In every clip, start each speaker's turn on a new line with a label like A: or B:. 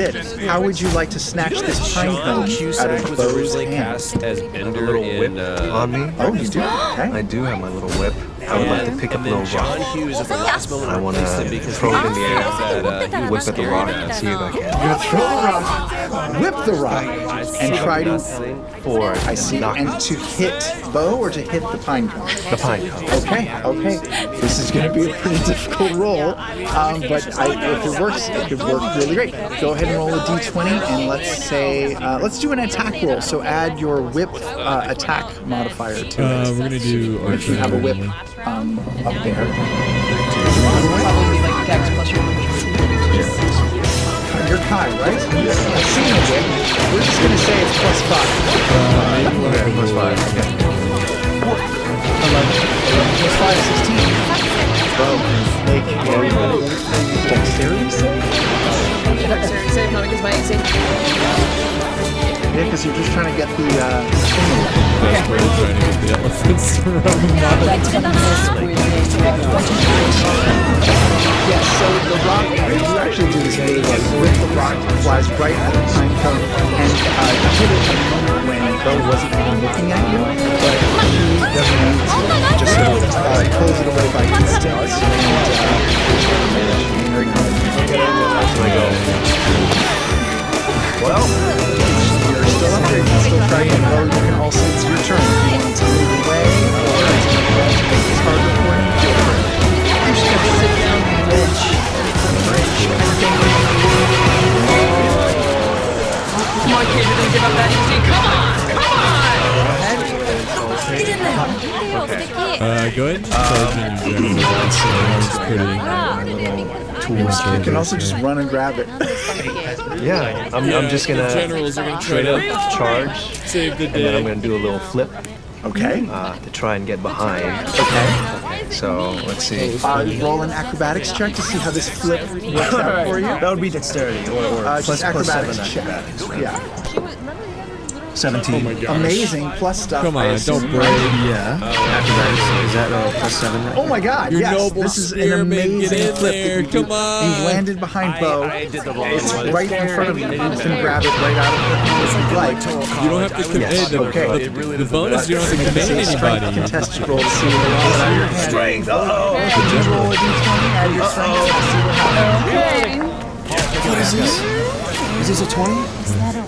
A: How would you like to snatch this pine cone out of Bo's hands?
B: As Bender in,
C: on me.
A: Oh, you do? Okay.
C: I do have my little whip. I would like to pick up a little rock. I want to throw it in the air, whip at the rock, and see if I can.
A: You're gonna throw the rock, whip the rock, and try to. I see. And to hit Bo or to hit the pine cone?
C: The pine cone.
A: Okay. This is going to be a pretty difficult roll, but if it works, it could work really great. Go ahead and roll a d20, and let's do an attack roll. So add your whip attack modifier to it.
D: We're gonna do.
A: If you have a whip up there. You're Kai, right? Yes. I've seen a whip. We're just going to say it's +5.
C: Okay, +5. Okay.
A: 11 + 5, 16. Bo, make a dexterity save?
E: Dexterity save, not against my AC.
A: Yeah, because you're just trying to get the
D: That's where we're trying to get the elephants to run.
A: Yes, so the rock, you actually do this really well. You whip the rock, flies right at the pine cone, and you hit it at a moment when Bo wasn't even looking at you, but he doesn't need to. Just sort of pulls it away by instinct, and very good.
C: Well,
A: you're still up there. You can still try and Bo. You can also, it's your turn. If you want to move away, or make this harder for you, feel free.
E: I'm just gonna sit down on the bench and bridge. Come on, kid, you're gonna give up that easy. Come on! Get in there!
D: Go ahead and charge in your general.
A: You can also just run and grab it.
C: yeah, I'm just gonna
D: Generals are gonna try to
C: charge,
D: save the
C: and then I'm
D: day.
C: gonna do a little flip
A: Okay.
C: to try and get behind.
A: Okay.
C: So let's see.
A: Roll an acrobatics check to see how this flip works out for you.
C: That would be dexterity or
A: Just acrobatics check. Yeah.
C: 17.
D: Oh my gosh.
A: Amazing plus stuff.
D: Come
A: I
D: on,
A: assume,
D: don't break.
A: right?
C: Yeah. Acrobatics. Is that +7? Right?
A: Oh my God!
D: Your
A: Yes,
D: noble
A: this is an
D: spearman, get
A: amazing
D: in
A: flip
D: there,
A: that you do.
D: come on.
A: You've landed behind Bo.
B: did the wrong
A: It's
B: one.
A: right in front of you. You can grab it right out of her hands if you'd like.
D: You don't have to command
A: Yes, okay.
D: the bonus. You don't have to command
A: Strength
D: anybody.
A: contested roll to see what happens out of your hand.
C: Strength.
A: Could you roll a d20 out of your strength to see what happens?
E: Okay.
C: What is this? Is this a 20?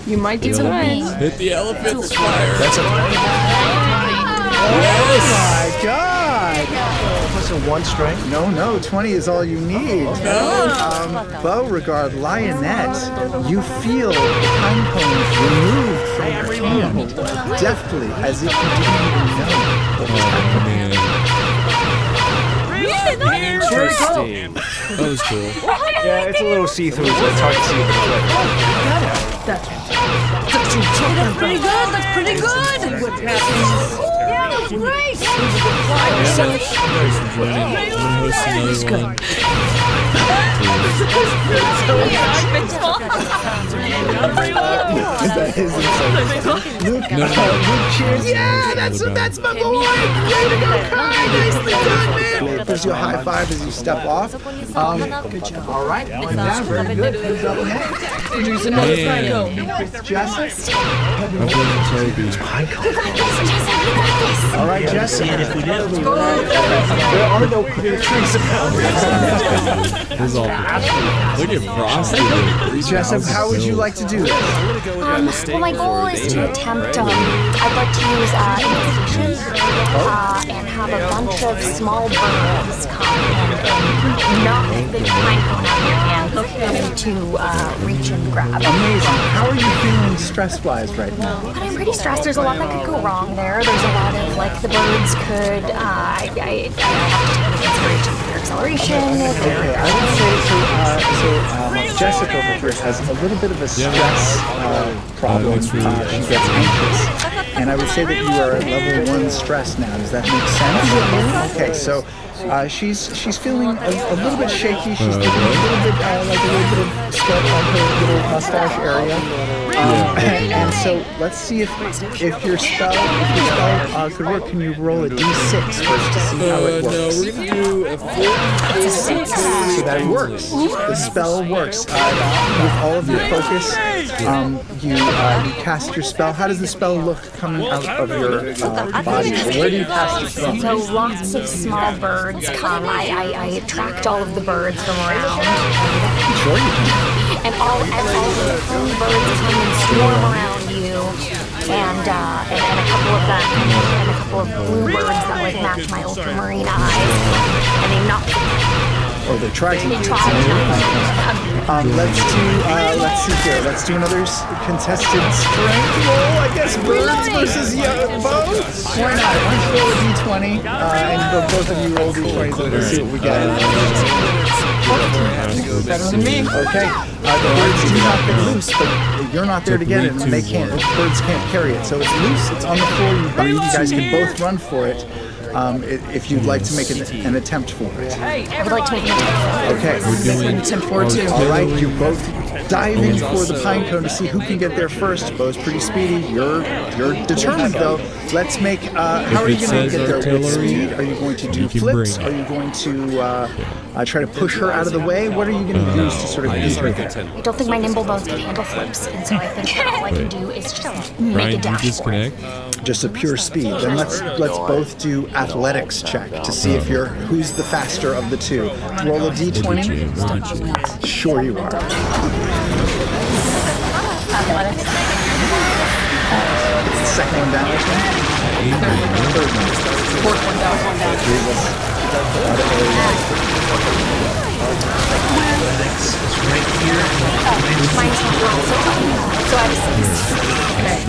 E: You might do tonight.
D: Hit the elephant's fire.
C: That's a 20.
A: Oh my God!
C: Plus a 1 strength.
A: No, 20 is all you need. Beauregard, Lionette, you feel the pine cones removed from your hand, deftly, as if you didn't even know what was happening.
D: Interesting. That was cool.
C: Yeah, it's a little see-through, so it's hard to see.
E: That's pretty good. That's pretty good. What happens? Yeah, that's great.
D: Host another one.
A: That is insane. Luke, cheers. Yeah, that's my boy. Way to go, Kai. Nicely done, man. Gives you a high five as you step off. All right. Yeah, very good. Good double head.
E: Introduce another Franco.
A: Jess.
D: I'm going to tell you.
A: All right, Jess.
C: There are no clear trees around.
D: This is all good. Look at Frosty.
A: Jess, how would you like to do this?
F: Well, my goal is to attempt, I'd like to use invocation and have a bunch of small birds come and knock the pine cone out of your hand to reach and grab.
A: Amazing. How are you feeling stress-wise right now?
F: But I'm pretty stressed. There's a lot that could go wrong there. There's a lot of, like, the birds could, I have to take into consideration their acceleration.
A: Okay, I would say, Jessica over here has a little bit of a stress problem. She gets anxious. And I would say that you are at level 1 stress now. Does that make sense? Okay, so She's feeling a little bit shaky. She's looking a little bit like a little bit of sweat on her little mustache area. And so let's see if your spell could work. Can you roll a d6 first to see how it works?
D: No, we're gonna do a 4.
A: So that works. The spell works. With all of your focus, you cast your spell. How does the spell look coming out of your body? Where do you cast the spell?
F: So lots of small birds come. I attract all of the birds from around.
A: Sure you can.
F: And all of the tiny birds come and swarm around you. And a couple of them, and a couple of blue birds that like match my ultramarine eyes. And they knock
A: Oh, they tried to.
F: They tried to.
A: Let's see here. Let's do another contested strength roll. I guess birds versus bows. Why not? Why don't you roll a d20? And both of you roll d20s and let's see what we get. Better than me. Okay. The birds do not get loose, but you're not there to get it, and they can't. The birds can't carry it, so it's loose. It's on the floor. You guys can both run for it. If you'd like to make an attempt for it.
F: I would like to make an attempt.
A: Okay.
D: We're doing
E: attempt for it too.
A: All right, you both dive in for the pine cone to see who can get there first. Bo's pretty speedy. You're determined though. Let's make. How are you going to get there with speed? Are you going to do flips? Are you going to try to push her out of the way? What are you going to use to sort of get her there?
F: I don't think my nimble bones can handle flips, and so I think all I can do is just make a dash for it.
A: Just a pure speed. Then let's both do athletics check to see if who's the faster of the two. Roll a d20. Sure you are.
F: Athletics.
A: Second one down. Third one.
E: Fourth one down.
A: Athletics is right here.
F: Mine's not so I have 6.
E: Okay.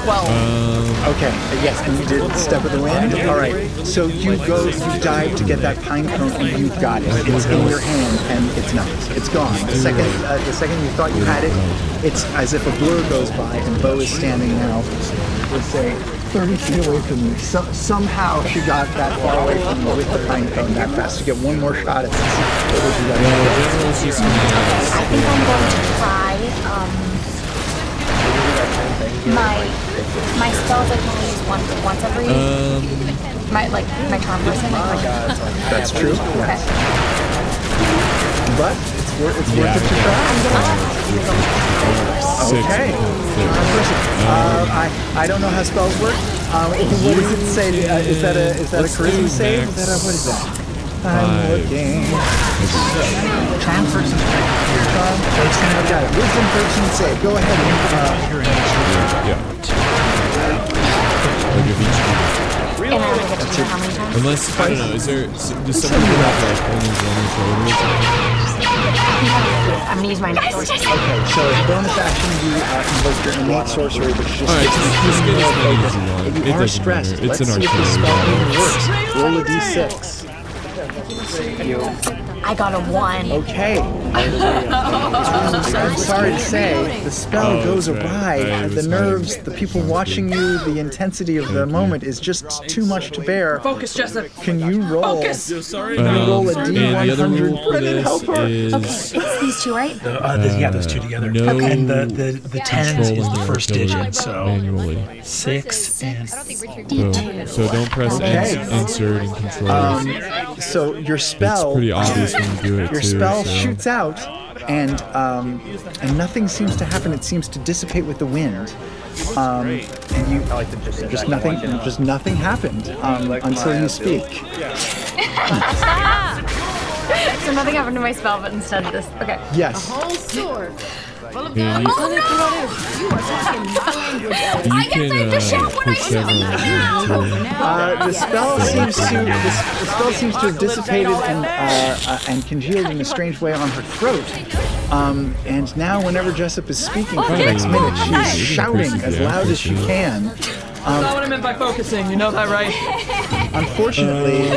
E: 12.
A: Okay, yes, and you did Step of the Wind. All right, so you dive to get that pine cone, and you've got it. It's in your hand, and it's not. It's gone. The second you thought you had it, it's as if a blur goes by, and Bo is standing now, let's say, 30 feet away from you. Somehow she got that far away from you with the pine cone that fast to get one more shot at this.
F: I think I'm going to try. My spells I can only use once every. My charm person.
A: That's true.
F: Okay.
A: But it's worth it to try. Okay. I don't know how spells work. What does it say? Is that a charisma save? What is that? I'm looking. Charm person. I got it. Wisdom 13 save. Go ahead.
D: I'll give each of you.
F: And I only get to do how many times?
D: Unless, I don't know, does someone have like only one or two?
F: I'm gonna use my next one.
A: Okay, so as a bonus action, you invoke your innate sorcery, which just
D: Alright, just get as many as you want.
A: But
D: It
A: you are
D: doesn't
A: stressed.
D: matter. It's
A: Let's
D: an
A: see if the
D: arcane.
A: spell even works. Roll a d6.
F: I got a 1.
A: Okay. I'm sorry to say, the spell goes awry. The nerves, the people watching you, the intensity of the moment is just too much to bear.
E: Focus, Jessup.
A: Can you roll?
E: Focus.
A: Roll a
D: And the other rule
A: D100.
D: for
A: Brennan, help her.
D: this
F: Okay,
D: is
F: it's these two, right?
B: Yeah, those two together.
D: no
B: And the tens is
D: controlling
B: the
D: your
B: first
D: ability
B: digit, so
D: manually.
B: 6 and
D: So don't press
A: Okay.
D: insert and control.
A: So your
D: It's
A: spell,
D: pretty obvious when you do it
A: your
D: too.
A: spell
D: so.
A: shoots out, and nothing seems to happen. It seems to dissipate with the wind. And you just nothing happened until you speak.
F: So nothing happened to my spell, but instead this. Okay.
A: Yes.
D: Yeah, you can push everyone into
A: The spell seems to have dissipated and congealed in a strange way on her throat. And now, whenever Jessup is speaking for the next minute, she's shouting as loud as she can.
E: That's not what I meant by focusing. You know that, right?
A: Unfortunately,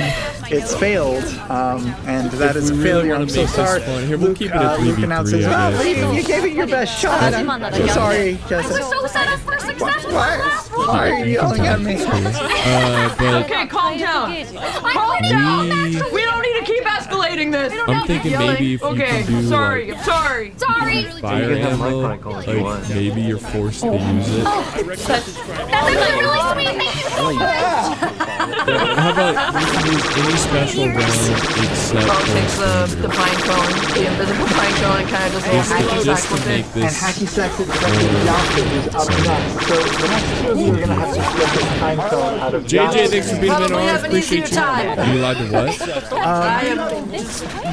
A: it's failed, and that is a failure. I'm so sorry.
D: Here, we'll keep it at
A: Luke announces,
D: 3v3, I guess.
A: you gave it your best shot. I'm so sorry, Jessica.
E: We're so set up for success with our last one.
A: Why are you yelling at me?
D: But
E: Okay, calm down. Calm down. We don't need to keep escalating this.
D: I'm thinking maybe if you
E: Okay,
D: can do
E: sorry.
D: like
E: I'm sorry. Sorry.
D: fire
C: You can have my
D: ammo,
C: mic on if you
D: like
C: want.
D: maybe you're forced to use it.
E: That's actually really sweet.
D: How about you can use any special round except
E: I'll take
D: for
E: the pine cone, the invisible pine cone, and kind of just
D: just
E: hacky
D: to
E: sack with
D: make
E: it.
A: And
D: this.
A: Hacky Sack's expected Yasha is up next. So the next two of you are going to have to split this time cone out of
D: JJ,
A: Yasha
D: thanks for being a
E: Probably
D: bit
E: have an easier
D: Appreciate you.
E: time.
D: Are you allowed to what?
E: I am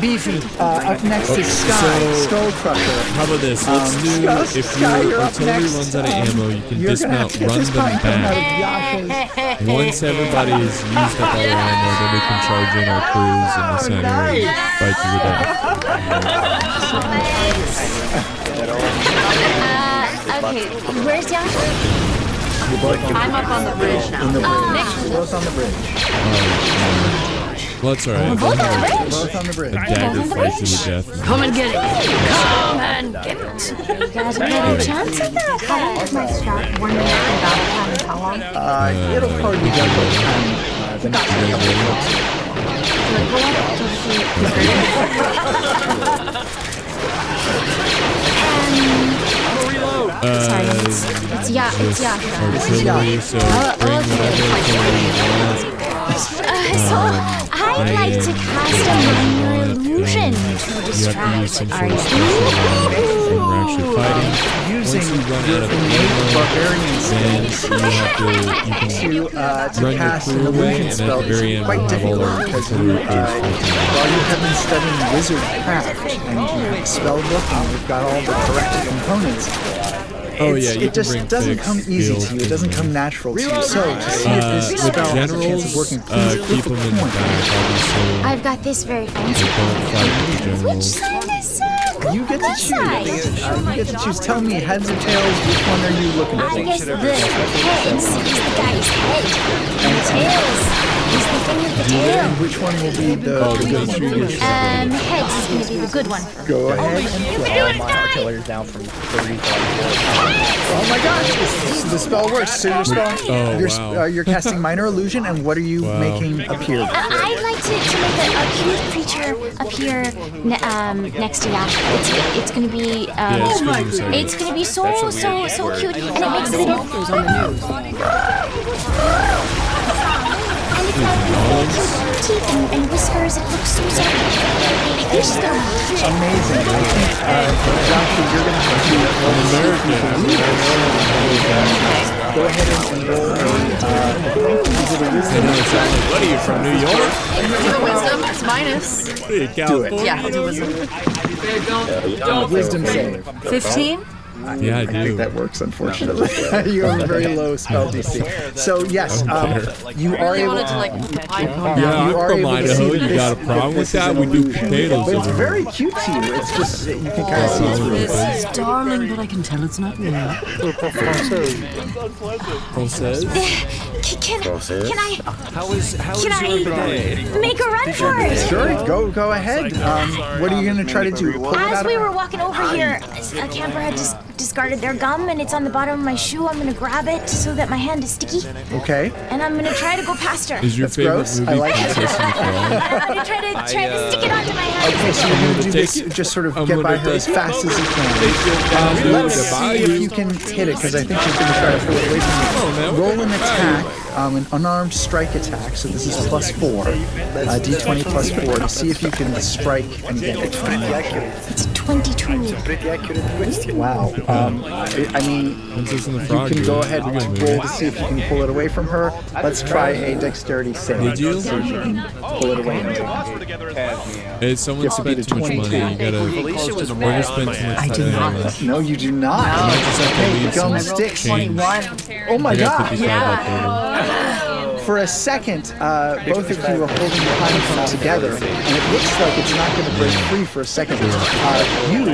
A: Beefy. Up next is Sky,
D: so-
A: Skull Crusher.
D: How about this? Let's do, if
A: Sky,
D: your
A: you're up
D: artillery
A: next.
D: runs out of ammo, you can
A: You're going to have
D: dismount,
A: to get
D: run
A: this
D: them
A: pine cone out
D: back.
A: of Yasha's.
D: Once everybody's used up all their ammo, then we can charge in our crews in the center and fight to the death.
F: Okay, where's Yasha?
E: I'm up on the bridge now.
A: Both on the bridge.
D: Well, it's alright.
F: Both on the bridge?
A: Both on the bridge.
D: A dagger fight to the death.
E: Come and get it. Come and get it.
F: You guys are getting a chance at that? How long is my strap? 1 minute in battle time is how long?
A: It'll probably be done by the time the next
D: You guys ready?
F: Sorry, it's Yasha.
D: Artillery, so bring whatever artillery you want.
F: So, I'd like to cast a minor illusion to
D: You have to use
F: distract
D: some
F: our
D: sort of special round when we're actually fighting.
A: using
D: Once you run
A: your
D: out of
A: innate
D: ammo,
A: barbarian
D: then
A: skills
D: you have to, you can
A: to
D: run your
A: cast an
D: crew away,
A: illusion
D: and at
A: spell
D: the very
A: is
D: end
A: quite
D: we'll have all
A: difficult
D: our
A: because
D: artillery
A: you,
D: crews
A: while you have been studying wizard craft and you have a spell book and you've got all the correct components,
D: Oh yeah, you
A: it just
D: can bring
A: doesn't
D: fixed
A: come easy to
D: skills
A: you. It doesn't come natural to you. So to see if this
D: with
A: spell has a chance of
D: generals,
A: working, please
D: keep
A: flip
D: them
A: a
D: in the
A: coin.
D: back, obviously.
F: I've got this very fancy.
D: Don't fight with the
F: Which
D: generals.
F: side is good?
A: You get to choose. You get to choose. Tell me, heads or tails, which one are you looking at?
F: I guess the heads is the guy's head. And the tails is the thing with the tail.
A: And which one will be the good one?
F: Heads is going to be the good one.
A: Go ahead and flip.
C: Artillery's down from 30.
A: Oh my gosh, the spell works. So your spell,
D: Oh, wow.
A: you're casting minor illusion, and what are you making appear?
F: I'd like to make a cute creature appear next to Yasha. It's going to be
D: Yeah, it's gonna be so
F: it's going to be so cute, and it makes it. And it's got teeth and whiskers. It looks so cute. It's just gonna be
A: Amazing. I think, Joshua, you're going to have to go ahead and roll
D: What are you, from New York?
E: Do the wisdom. It's minus.
D: What are you, California?
E: Yeah, I'll do wisdom.
A: wisdom save.
E: 15?
D: Yeah, I
A: I think
D: do.
A: that works, unfortunately. You have a very low spell DC. So yes, you are
E: Really
A: able.
E: wanted to like pine cone
D: Yeah,
E: down.
A: you
D: I'm
A: are
D: from
A: able to
D: Idaho.
A: see
D: You
A: that
D: got a
A: this-
D: problem with
A: this is
D: that?
A: an
D: We do
A: illusion.
D: potatoes
A: But it's
D: over
A: very cute to you. It's just that you can kind of see through it.
E: This is darling, but I can tell it's not real.
D: Says?
F: Can I
C: How is
F: can
C: your day?
F: I make a run for it?
A: Sure, go ahead. What are you going to try to do? Pull it
F: As
A: out
F: we
A: of
F: were walking over here, a camper had just discarded their gum, and it's on the bottom of my shoe. I'm gonna grab it so that my hand is sticky,
A: Okay.
F: and I'm gonna try to go past her.
D: Is your
A: That's
D: favorite
A: gross. I
D: movie
A: like it.
D: Princess and the Frog?
F: I'm gonna try to stick it onto my hand.
A: Okay, so you're going to do this,
D: take-
A: just sort of
D: I'm
A: get
D: gonna
A: by her
D: take-
A: as fast as you can. Let's see
D: Goodbye,
A: if
D: you.
A: you can hit it, because I think she's going to try to pull it away from you.
D: man,
A: Roll an attack, an unarmed strike attack, so this is +4, d20 +4, to see if you can strike and get it from her.
F: It's 22.
A: Wow. I mean,
D: Princess and the
A: you
D: Frog.
A: can
D: dude.
A: go ahead
D: Pretty
A: and
D: good
A: roll
D: movie.
A: to see if you can pull it away from her. Let's try a dexterity save.
D: Did you?
A: See if you can pull it away.
D: Hey, someone
A: You have to
D: spent
A: beat a
D: too much
A: 22.
D: money. You gotta.
C: Felicia was
D: We're gonna spend too much time. Anyway.
A: No, you do not.
D: I might just have to leave
A: Gum
D: some
A: sticks.
D: change.
A: Oh my
D: I got
A: god.
D: 55 left over.
A: For a second, both of you are holding the pine cone together, and it looks like it's not going to break free for a second. You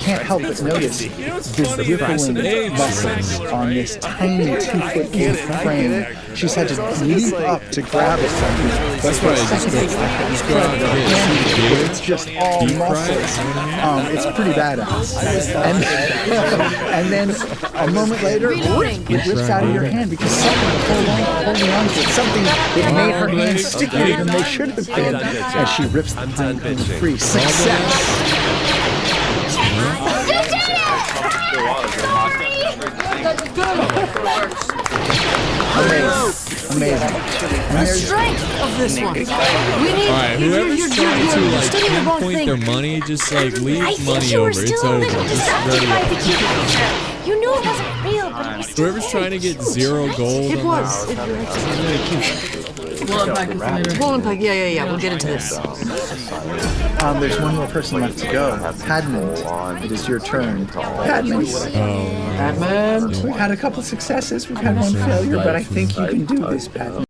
A: can't help but notice the rippling muscles on this tiny 2-foot frame. She's had to leap up to grab it from you. That's
D: why I just
A: it's just all muscles. It's pretty badass. And then a moment later, it rips out of your hand because something holding on to it, something that made her hands stickier than they should have been. And she rips the pine cone free. Success! Amazing.
E: The strength of this one. We need.
D: Alright, whoever's trying to like
E: studying the wrong
D: pinpoint
E: thing.
D: their money, just like leave
F: I think
D: money
F: you were
D: over. It's
F: still a
D: over.
F: little
D: Just
F: distracted
D: ready
F: by
D: up.
F: the cute picture. You knew it wasn't real, but it was still
D: Whoever's trying to get 0 gold.
E: It
D: on
E: was. It was really cute. We'll unpack this later. We'll unpack. Yeah. We'll get into this.
A: There's one more person left to go. Padman, it is your turn. Padman.
E: Padman.
A: We've had a couple successes. We've had one failure, but I think you can do this, Padman.